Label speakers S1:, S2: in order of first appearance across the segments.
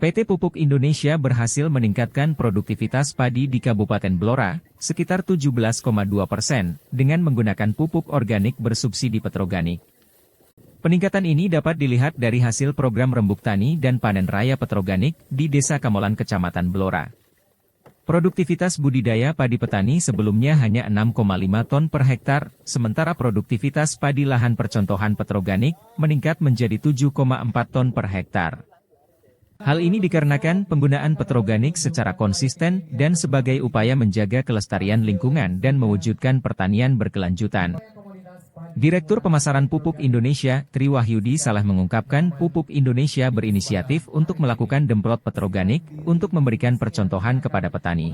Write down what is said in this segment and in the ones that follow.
S1: PT Pupuk Indonesia berhasil meningkatkan produktivitas padi di Kabupaten Blora, sekitar 17,2%, dengan menggunakan pupuk organik bersubsidi Petroganik. Peningkatan ini dapat dilihat dari hasil program rembuk tani dan panen raya Petroganik di Desa Kamolan, Kecamatan Blora. Produktivitas budidaya padi petani sebelumnya hanya 6,5 ton per hektar, sementara produktivitas padi lahan percontohan Petroganik meningkat menjadi 7,4 ton per hektar. Hal ini dikarenakan penggunaan Petroganik secara konsisten dan sebagai upaya menjaga kelestarian lingkungan dan mewujudkan pertanian berkelanjutan. Direktur Pemasaran Pupuk Indonesia, Tri Wahyudi Salah mengungkapkan Pupuk Indonesia berinisiatif untuk melakukan demplot Petroganik untuk memberikan percontohan kepada petani.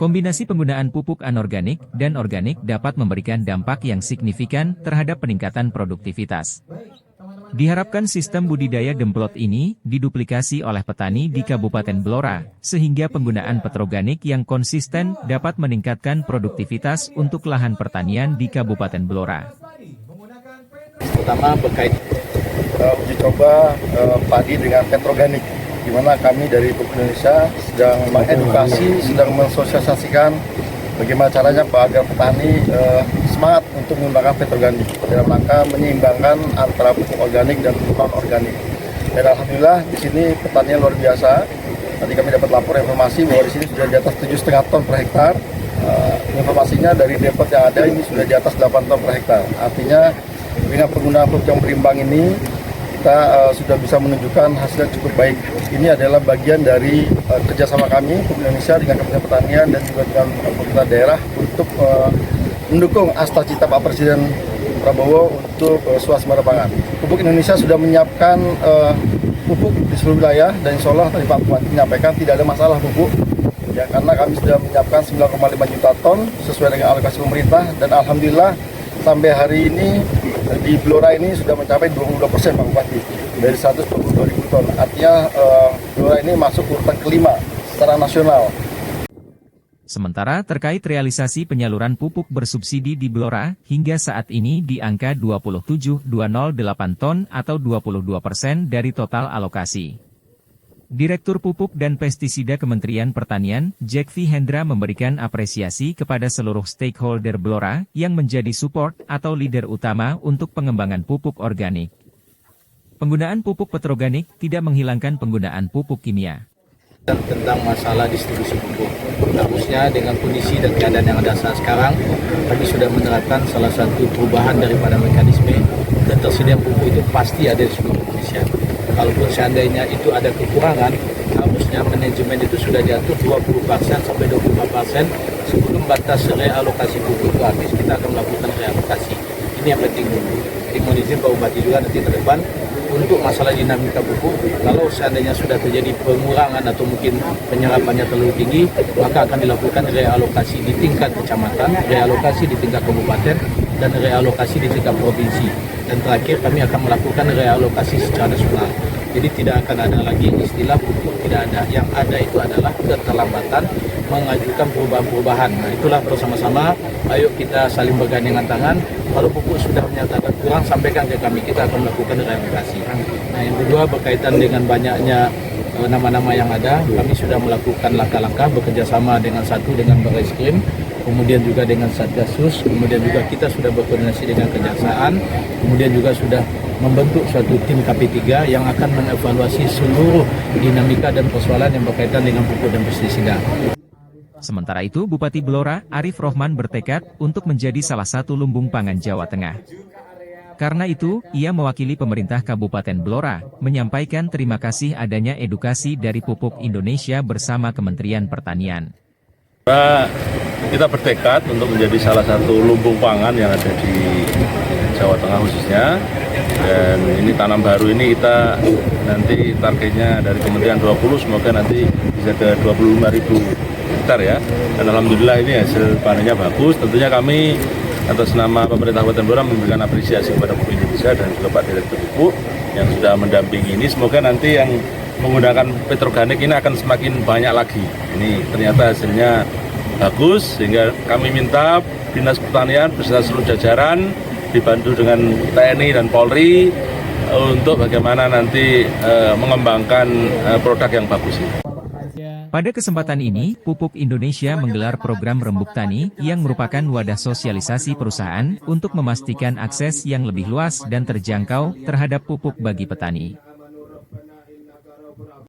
S1: Kombinasi penggunaan pupuk anorganik dan organik dapat memberikan dampak yang signifikan terhadap peningkatan produktivitas. Diharapkan sistem budidaya demplot ini diduplikasi oleh petani di Kabupaten Blora, sehingga penggunaan Petroganik yang konsisten dapat meningkatkan produktivitas untuk lahan pertanian di Kabupaten Blora.
S2: Pertama berkait uji coba padi dengan Petroganik, di mana kami dari Pupuk Indonesia sedang mengedukasi, sedang mensosialisasikan bagaimana caranya agar petani semangat untuk mengembangkan Petroganik dalam rangka menyeimbangkan antara pupuk organik dan non organik. Dan alhamdulillah di sini petanian luar biasa. Tadi kami dapat lapor informasi bahwa di sini sudah di atas 7,5 ton per hektar. Informasinya dari depot yang ada ini sudah di atas 8 ton per hektar. Artinya dengan penggunaan pupuk yang berimbang ini kita sudah bisa menunjukkan hasil yang cukup baik. Ini adalah bagian dari kerjasama kami Pupuk Indonesia dengan Kementerian Pertanian dan juga dengan pemerintah daerah untuk mendukung cita Pak Presiden Prabowo untuk swasembada pangan. Pupuk Indonesia sudah menyiapkan pupuk di seluruh wilayah dan insya Allah tadi Pak Bupati menyampaikan tidak ada masalah pupuk. Ya, karena kami sudah menyiapkan 9,5 juta ton sesuai dengan alokasi pemerintah dan alhamdulillah sampai hari ini di Blora ini sudah mencapai 22% Pak Bupati dari 122.000 ton. Artinya Blora ini masuk urutan kelima secara nasional.
S1: Sementara terkait realisasi penyaluran pupuk bersubsidi di Blora, hingga saat ini di angka 27,208 ton atau 22% dari total alokasi. Direktur Pupuk dan Pestisida Kementerian Pertanian, Jack V. Hendra memberikan apresiasi kepada seluruh stakeholder Blora yang menjadi support atau leader utama untuk pengembangan pupuk organik. Penggunaan pupuk Petroganik tidak menghilangkan penggunaan pupuk kimia.
S2: Tentang masalah distribusi pupuk, harusnya dengan kondisi dan keadaan yang ada saat sekarang, kami sudah menerapkan salah satu perubahan daripada mekanisme dan tersedia pupuk itu pasti ada di seluruh Indonesia. Kalaupun seandainya itu ada kekurangan, harusnya manajemen itu sudah diatur 20% sampai 24% sebelum batas realokasi pupuk itu habis, kita akan melakukan realokasi. Ini yang penting dulu. Jadi mohon izin Pak Bupati juga nanti ke depan untuk masalah dinamika pupuk, kalau seandainya sudah terjadi pengurangan atau mungkin penyerapannya terlalu tinggi, maka akan dilakukan realokasi di tingkat kecamatan, realokasi di tingkat kabupaten, dan realokasi di tingkat provinsi. Dan terakhir kami akan melakukan realokasi secara nasional. Jadi tidak akan ada lagi istilah pupuk tidak ada. Yang ada itu adalah keterlambatan mengajukan perubahan-perubahan. Nah itulah bersama-sama, ayo kita saling bergandengan tangan. Kalau pupuk sudah menyatakan kurang, sampaikan ke kami, kita akan melakukan realokasi. Nah yang kedua berkaitan dengan banyaknya nama-nama yang ada, kami sudah melakukan langkah-langkah bekerjasama dengan Barreskrim, kemudian juga dengan Satgasus, kemudian juga kita sudah berkoordinasi dengan Kejaksaan, kemudian juga sudah membentuk suatu tim KP3 yang akan mengevaluasi seluruh dinamika dan persoalan yang berkaitan dengan pupuk dan pestisida.
S1: Sementara itu, Bupati Blora, Arif Rohman bertekad untuk menjadi salah satu lumbung pangan Jawa Tengah. Karena itu, ia mewakili pemerintah Kabupaten Blora, menyampaikan terima kasih adanya edukasi dari Pupuk Indonesia bersama Kementerian Pertanian.
S3: Kita bertekad untuk menjadi salah satu lumbung pangan yang ada di Jawa Tengah khususnya. Dan ini tanam baru ini kita nanti targetnya dari Kementerian 20, semoga nanti bisa ke 25.000 hektar ya. Dan alhamdulillah ini hasil panennya bagus. Tentunya kami atas nama pemerintah Kabupaten Blora memberikan apresiasi kepada Pupuk Indonesia dan juga Pak Direktur Pupuk yang sudah mendampingi ini. Semoga nanti yang menggunakan Petroganik ini akan semakin banyak lagi. Ini ternyata hasilnya bagus, sehingga kami minta Dinas Pertanian beserta seluruh jajaran dibantu dengan TNI dan Polri untuk bagaimana nanti mengembangkan produk yang bagus ini.
S1: Pada kesempatan ini, Pupuk Indonesia menggelar program Rembuk Tani yang merupakan wadah sosialisasi perusahaan untuk memastikan akses yang lebih luas dan terjangkau terhadap pupuk bagi petani.